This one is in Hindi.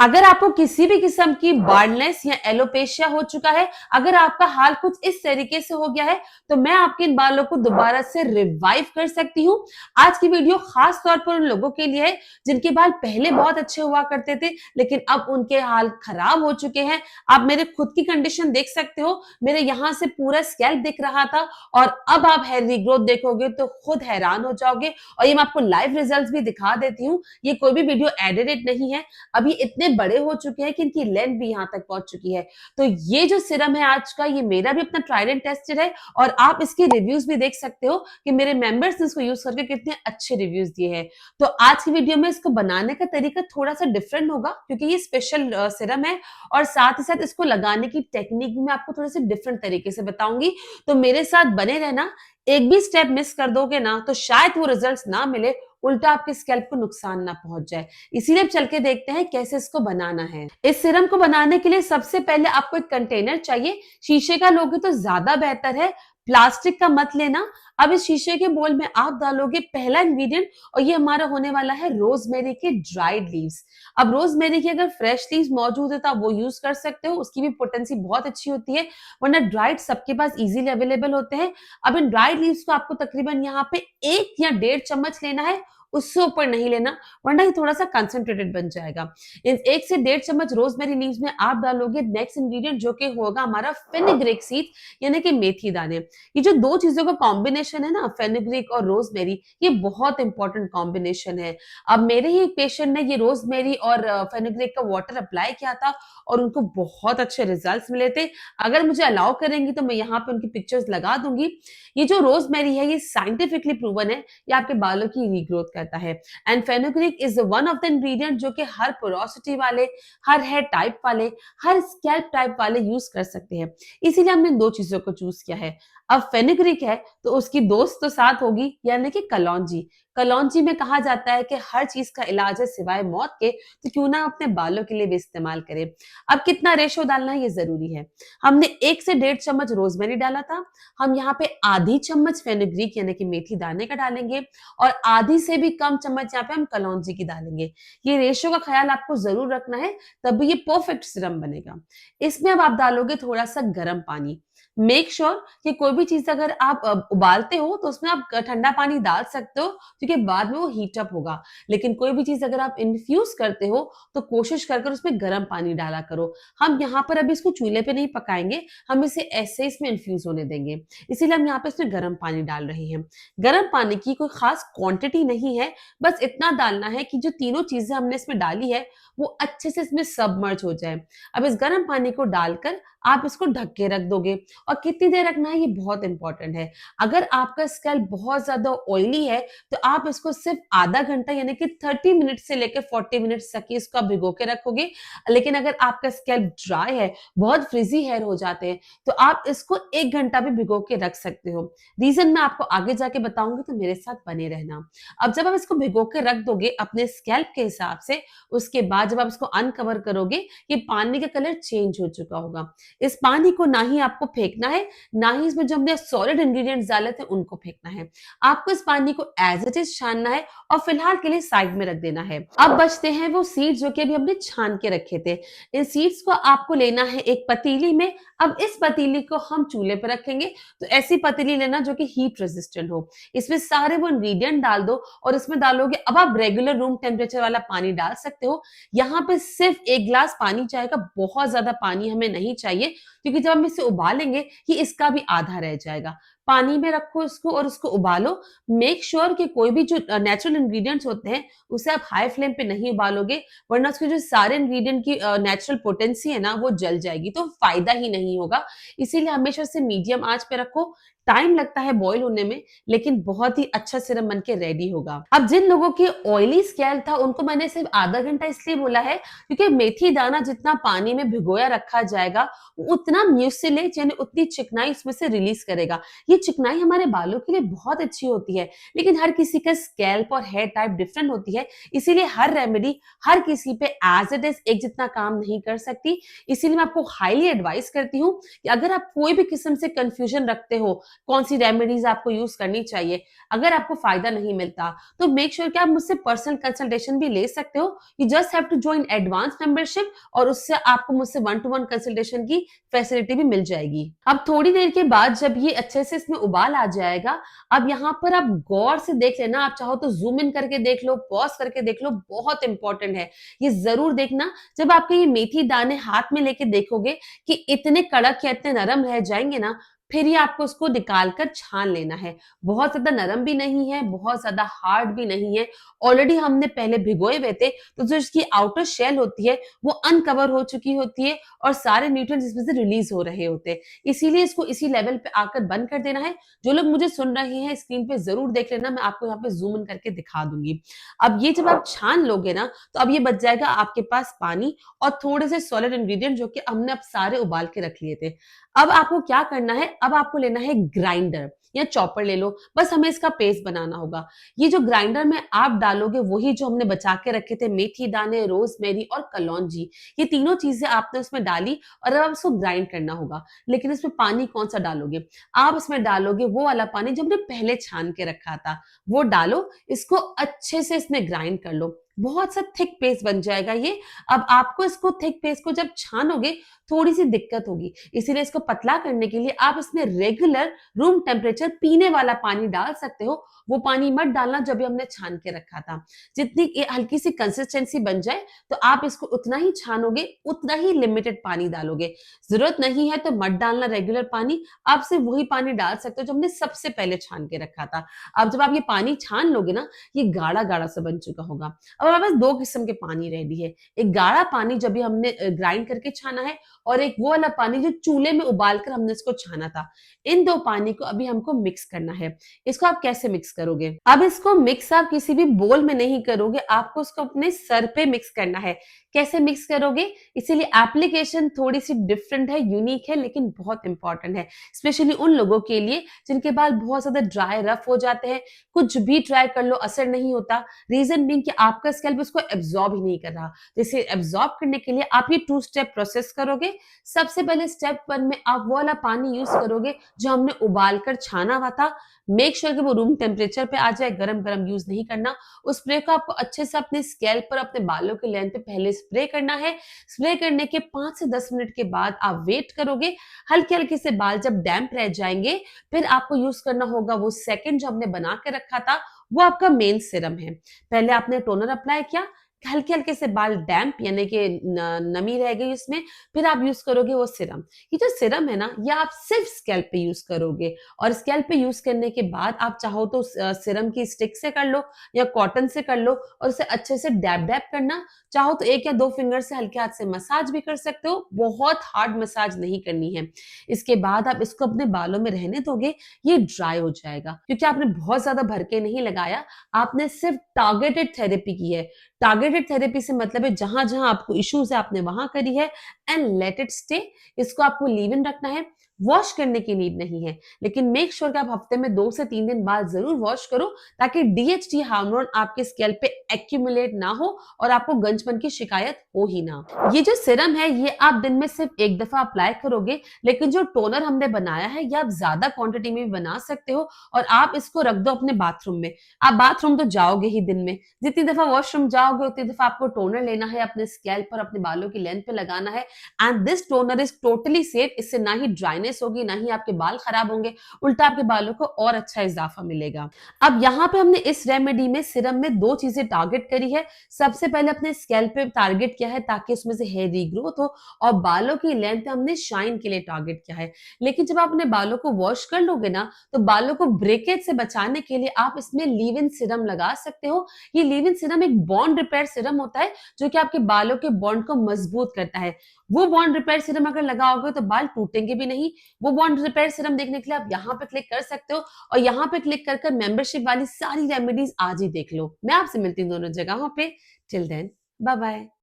अगर आपको किसी भी किस्म की बार्डनेस या एलोपेशिया हो चुका है, अगर आपका हाल कुछ इस तरीके से हो गया है, तो मैं आपके इन बालों को दोबारा से रिवाइव कर सकती हूँ। आज की वीडियो खास तौर पर उन लोगों के लिए है जिनके बाल पहले बहुत अच्छे हुआ करते थे, लेकिन अब उनके हाल खराब हो चुके हैं। आप मेरे खुद की कंडीशन देख सकते हो, मेरे यहाँ से पूरा स्कैल्प दिख रहा था और अब आप हेयर रीग्रोथ देखोगे तो खुद हैरान हो जाओगे। और ये मैं आपको लाइव रिजल्ट्स भी दिखा देती हूँ। ये कोई भी वीडियो एडिटेड नहीं है, अभी इतने बड़े हो चुके हैं कि इनकी लेंथ भी यहाँ तक पहुंच चुकी है। तो ये जो सीरम है आज का, ये मेरा भी अपना ट्राइड एंड टेस्टेड है और आप इसके रिव्यूज भी देख सकते हो कि मेरे मेंबर्स ने इसको यूज करके कितने अच्छे रिव्यूज दिए हैं। तो आज की वीडियो में इसको बनाने का तरीका थोड़ा सा डिफरेंट होगा क्योंकि ये स्पेशल सीरम है और साथ ही साथ इसको लगाने की टेक्निक भी मैं आपको थोड़े से डिफरेंट तरीके से बताऊंगी। तो मेरे साथ बने रहना। एक भी स्टेप मिस कर दोगे ना तो शायद वो रिजल्ट्स ना मिले, उल्टा आपके स्कैल्प को नुकसान ना पहुंच जाए। इसीलिए चल के देखते हैं कैसे इसको बनाना है। इस सीरम को बनाने के लिए सबसे पहले आपको एक कंटेनर चाहिए। शीशे का लोगे तो ज्यादा बेहतर है, प्लास्टिक का मत लेना। अब इस शीशे के बोल में आप डालोगे पहला इंग्रेडिएंट और ये हमारा होने वाला है रोजमेरी के ड्राइड लीव्स। अब रोजमेरी की अगर फ्रेश लीव्स मौजूद है तो आप वो यूज कर सकते हो, उसकी भी पोटेंसी बहुत अच्छी होती है, वरना ड्राइड सबके पास इजीली अवेलेबल होते हैं। अब इन ड्राइड लीव्स को आपको तकरीबन यहाँ पे 1 या 1.5 चम्मच लेना है, उससे ऊपर नहीं लेना, वरना ये थोड़ा सा कंसंट्रेटेड बन जाएगा। इन 1 से 1.5 चम्मच रोजमेरी लीव्स में आप डालोगे नेक्स्ट इंग्रेडिएंट जो कि होगा हमारा फेनुग्रीक सीड यानी कि मेथी दाने। ये जो दो चीजों का कॉम्बिनेशन है ना, फेनुग्रीक और रोजमेरी, ये बहुत इंपॉर्टेंट कॉम्बिनेशन है। अब मेरे ही एक पेशेंट ने ये रोजमेरी और फेनुग्रीक का वाटर अप्लाई किया था और उनको बहुत अच्छे रिजल्ट्स मिले थे। अगर मुझे अलाउ करेंगी तो मैं यहाँ पे उनकी पिक्चर्स लगा दूंगी। ये जो रोजमेरी है ये साइंटिफिकली प्रूवन है, ये आपके बालों की रीग्रोथ करता है। And fenugreek is one of the ingredient जो कि हर पोरोसिटी वाले, हर हेयर टाइप वाले, हर स्कैल्प टाइप वाले यूज कर सकते हैं। इसीलिए हमने दो चीजों को चूज किया है। अब फेनुग्रीक है तो उसकी दोस्त तो साथ होगी, यानी कि कलौंजी। कलौंजी में कहा जाता है कि हर चीज का इलाज है सिवाय मौत के, तो क्यों ना अपने बालों के लिए भी इस्तेमाल करें। अब कितना रेशो डालना है ये जरूरी है। हमने 1 से 1.5 चम्मच रोजमेरी डाला था, हम यहाँ पे आधी चम्मच फेनुग्रीक यानी कि मेथी दाने का डालेंगे और आधी से भी कम चम्मच यहाँ पे हम कलौंजी की डालेंगे। ये रेशो का ख्याल आपको जरूर रखना है, तभी ये परफेक्ट सिरम बनेगा। इसमें अब आप डालोगे थोड़ा सा गर्म पानी। मेक श्योर कि कोई भी चीज अगर आप उबालते हो तो उसमें आप ठंडा पानी डाल सकते हो क्योंकि बाद में वो हीट अप होगा, लेकिन कोई भी चीज अगर आप इन्फ्यूज करते हो तो कोशिश कर उसमें गर्म पानी डाला करो। हम यहाँ पर अभी इसको चूल्हे पे नहीं पकाएंगे, हम इसे ऐसे इसमें इन्फ्यूज होने देंगे, इसीलिए हम यहाँ पे इसमें गर्म पानी डाल रहे हैं। गर्म पानी की कोई खास क्वांटिटी नहीं है, बस इतना डालना है कि जो तीनों चीजें हमने इसमें डाली है वो अच्छे से इसमें सबमर्ज हो जाए। अब इस गर्म पानी को डालकर आप इसको ढक के रख दोगे और कितनी देर रखना है ये बहुत इंपॉर्टेंट है। अगर आपका स्कैल्प बहुत ज्यादा ऑयली है तो आप इसको सिर्फ आधा घंटा यानी कि 30 मिनट से लेकर 40 मिनट तक ही इसको आप भिगो के रखोगे। लेकिन अगर आपका स्कैल्प ड्राई है, बहुत फ्रिजी हेयर हो जाते हैं, तो आप इसको 1 घंटा भी भिगो के रख सकते हो। रीजन मैं आपको आगे जाके बताऊंगी, तो मेरे साथ बने रहना। अब जब आप इसको भिगो के रख दोगे अपने स्कैल्प के हिसाब से, उसके बाद जब आप इसको अनकवर करोगे ये पानी का कलर चेंज हो चुका होगा। इस पानी को ना ही आपको फेंकना है, ना ही इसमें जो हमने सॉलिड इंग्रेडिएंट्स डाले थे उनको फेंकना है। आपको इस पानी को एज इट इज छानना है और फिलहाल के लिए साइड में रख देना है। अब बचते हैं वो सीड्स जो कि अभी हमने छान के रखे थे। इन सीड्स को आपको लेना है एक पतीली में। अब इस पतीली को हम चूल्हे पर रखेंगे, तो ऐसी पतीली लेना जो कि हीट रेजिस्टेंट हो। इसमें सारे वो इंग्रेडिएंट डाल दो और इसमें डालोगे, अब आप रेगुलर रूम टेम्परेचर वाला पानी डाल सकते हो। यहाँ पे सिर्फ 1 गिलास पानी जाएगा, बहुत ज्यादा पानी हमें नहीं चाहिए क्योंकि जब हम इसे उबालेंगे ये इसका भी आधा रह जाएगा। पानी में रखो इसको और उसको उबालो। मेक श्योर कि कोई भी जो नेचुरल इंग्रेडिएंट्स होते हैं उसे आप हाई फ्लेम पे नहीं उबालोगे, वरना उसके जो सारे इंग्रेडिएंट की नेचुरल पोटेंसी है ना वो जल जाएगी, तो फायदा ही नहीं होगा। इसीलिए हमेशा से मीडियम आंच पे रखो। टाइम लगता है बॉईल होने में, लेकिन बहुत ही अच्छा सिरम बन के रेडी होगा। अब जिन लोगों की ऑयली स्कैल्प था उनको मैंने सिर्फ आधा घंटा इसलिए बोला है क्योंकि मेथी दाना जितना पानी में भिगोया रखा जाएगा उतना म्यूसिलेज यानी उतनी चिकनाई इसमें से रिलीज करेगा। ये चिकनाई हमारे बालों के लिए बहुत अच्छी होती है, लेकिन हर किसी का स्कैल्प और हेयर टाइप डिफरेंट होती है, इसीलिए हर रेमेडी हर किसी पे एज इट इज एक जितना काम नहीं कर सकती। इसीलिए मैं आपको हाईली एडवाइस करती हूँ कि अगर आप कोई भी किस्म से कंफ्यूजन रखते हो कौन सी रेमेडीज आपको यूज करनी चाहिए, अगर आपको फायदा नहीं मिलता तो मेक श्योर कि आप मुझसे पर्सनल कंसल्टेशन भी ले सकते हो। You just have to join advance membership और उससे आपको मुझसे 1-to-1 कंसल्टेशन की फैसिलिटी भी मिल जाएगी। अब थोड़ी देर के बाद जब ये अच्छे से इसमें उबाल आ जाएगा, अब यहाँ पर आप गौर से देख लेना, आप चाहो तो जूम इन करके देख लो, पॉज करके देख लो, बहुत इंपॉर्टेंट है। ये जरूर देखना जब आपके ये मेथी दाने हाथ में लेके देखोगे कि इतने कड़क या इतने नरम रह जाएंगे ना, फिर ही आपको उसको निकाल कर छान लेना है। बहुत ज्यादा नरम भी नहीं है, बहुत ज्यादा हार्ड भी नहीं है। ऑलरेडी हमने पहले भिगोए हुए थे, तो जो इसकी आउटर शेल होती है वो अनकवर हो चुकी होती है और सारे न्यूट्रिएंट्स इसमें से रिलीज हो रहे होते हैं। इसीलिए इसको इसी लेवल पे आकर बंद कर देना है। जो लोग मुझे सुन रहे हैं स्क्रीन पे जरूर देख लेना, मैं आपको यहाँ पे जूम इन करके दिखा दूंगी। अब ये जब आप छान लोगे ना, तो अब ये बच जाएगा आपके पास पानी और थोड़े से सॉलिड इंग्रेडिएंट जो कि हमने अब सारे उबाल के रख लिए थे। अब आपको क्या करना है, अब आपको लेना है ग्राइंडर या चॉपर ले लो, बस हमें इसका पेस्ट बनाना होगा। ये जो ग्राइंडर में आप डालोगे वही जो हमने बचा के रखे थे मेथी दाने, रोजमेरी और कलौंजी, ये तीनों चीजें आपने उसमें डाली और अब इसको ग्राइंड करना होगा। लेकिन इसमें पानी कौन सा डालोगे, आप इसमें डालोगे वो वाला पानी जो हमने पहले छान के रखा था, वो डालो। इसको अच्छे से इसमें ग्राइंड कर लो, बहुत सा थिक पेस्ट बन जाएगा ये। अब आपको इसको थिक पेस्ट को जब छानोगे थोड़ी सी दिक्कत होगी, इसीलिए इसको पतला करने के लिए आप इसमें रेगुलर रूम टेम्परेचर पीने वाला पानी डाल सकते हो। वो पानी मत डालना जब भी हमने छान के रखा था। जितनी हल्की सी कंसिस्टेंसी बन जाए तो आप इसको उतना ही छानोगे, उतना ही लिमिटेड पानी डालोगे। जरूरत नहीं है तो मत डालना रेगुलर पानी, आप सिर्फ वही पानी डाल सकते हो जो हमने सबसे पहले छान के रखा था। अब जब आप ये पानी छान लोगे ना, ये गाढ़ा गाढ़ा सा बन चुका होगा। अब हमारे पास दो किस्म के पानी रेडी है, एक गाढ़ा पानी जब भी हमने ग्राइंड करके छाना है, और एक वो वाला पानी जो चूल्हे में उबाल कर हमने इसको छाना था। इन दो पानी को अभी हमको मिक्स करना है। इसको आप कैसे मिक्स करोगे, अब इसको मिक्स आप किसी भी बोल में नहीं करोगे, आपको इसको अपने सर पे मिक्स करना है। कैसे मिक्स करोगे, इसीलिए एप्लीकेशन थोड़ी सी डिफरेंट है, यूनिक है, लेकिन बहुत इंपॉर्टेंट है, स्पेशली उन लोगों के लिए जिनके बाल बहुत ज्यादा ड्राई रफ हो जाते हैं। कुछ भी ट्राई कर लो, असर नहीं होता। रीजन बीइंग कि आपका स्कैल्प उसको एब्जॉर्ब ही नहीं कर रहा। जैसे एब्जॉर्ब करने के लिए आप ये 2 स्टेप प्रोसेस करोगे। सबसे पहले स्टेप 1 में आप वो वाला पानी यूज करोगे जो हमने उबाल कर छाना हुआ था। मेक श्योर कि वो रूम टेम्परेचर पे आ जाए, गरम गरम यूज नहीं करना। उस स्प्रे को आपको अच्छे से अपने स्कैल्प पर, अपने बालों के लेंथ पे पहले स्प्रे करना है। स्प्रे करने के 5 से 10 मिनट के बाद आप वेट करोगे। हल्के हल्के से बाल जब डैम्प रह जाएंगे, फिर आपको यूज करना होगा वो सेकंड जो हमने बना के रखा था, वो आपका मेन सीरम है। पहले आपने टोनर अप्लाई किया, हल्के हल्के से बाल डैम्प यानी कि नमी रह गई उसमें, फिर आप यूज करोगे वो सीरम। ये जो सीरम है ना, ये आप सिर्फ स्कैल्प पे यूज करोगे, और स्कैल्प पे यूज करने के बाद आप चाहो तो सीरम की स्टिक से कर लो या कॉटन से कर लो, और उसे अच्छे से डैब डैब करना। चाहो तो 1 या 2 फिंगर से हल्के हाथ से मसाज भी कर सकते हो, बहुत हार्ड मसाज नहीं करनी है। इसके बाद आप इसको अपने बालों में रहने दोगे, ये ड्राई हो जाएगा, क्योंकि आपने बहुत ज्यादा भर के नहीं लगाया, आपने सिर्फ टारगेटेड थेरेपी की है। टारगेटेड थेरेपी से मतलब है जहां जहां आपको इश्यूज है आपने वहां करी है, एंड लेट इट स्टे। इसको आपको लीव इन रखना है, वॉश करने की नीड नहीं है, लेकिन मेक श्योर कि आप हफ्ते में 2 से 3 दिन बाद जरूर वॉश करो, ताकि डीएचटी हार्मोन आपके स्कैल्प पे एक्यूमुलेट ना हो और आपको गंजपन की शिकायत हो ही ना। ये जो सीरम है ये आप दिन में सिर्फ 1 दफा अप्लाई करोगे, लेकिन जो टोनर हमने बनाया है ये आप ज्यादा क्वांटिटी में भी बना सकते हो, और आप इसको रख दो अपने बाथरूम में। आप बाथरूम तो जाओगे ही दिन में, जितनी दफा वॉशरूम जाओगे उतनी दफा आपको टोनर लेना है, अपने स्कैल्प पर, अपने बालों की लेंथ पे लगाना है। And this toner is totally safe, इससे ना ही ड्राइनेस होगी, ना ही आपके बाल खराब होंगे, उल्टा आपके बालों को और अच्छा इजाफा मिलेगा। अब यहाँ पे हमने इस रेमेडी में सीरम में 2 चीजें टारगेट करी है। सबसे पहले अपने स्कैल्प पे टारगेट किया है ताकि उसमें से हेयर रीग्रोथ हो, और बालों की लेंथ हमने शाइन के लिए टारगेट किया है। लेकिन जब आप अपने बालों को वॉश कर लोगे ना, तो बालों को ब्रेकेज से बचाने के लिए आप इसमें लीव इन सीरम लगा सकते हो। ये लीव इन सीरम एक बॉन्ड रिपेयर सीरम होता है, जो कि आपके बालों के बॉन्ड को मजबूत करता है। वो बॉन्ड रिपेयर सीरम अगर लगाओगे तो बाल टूटेंगे भी नहीं। वो बॉन्ड रिपेयर सीरम देखने के लिए आप यहाँ पे क्लिक कर सकते हो, और यहाँ पे क्लिक कर मेंबरशिप वाली सारी रेमेडीज आज ही देख लो। मैं आपसे मिलती हूँ दोनों जगहों पे। Till then, bye bye.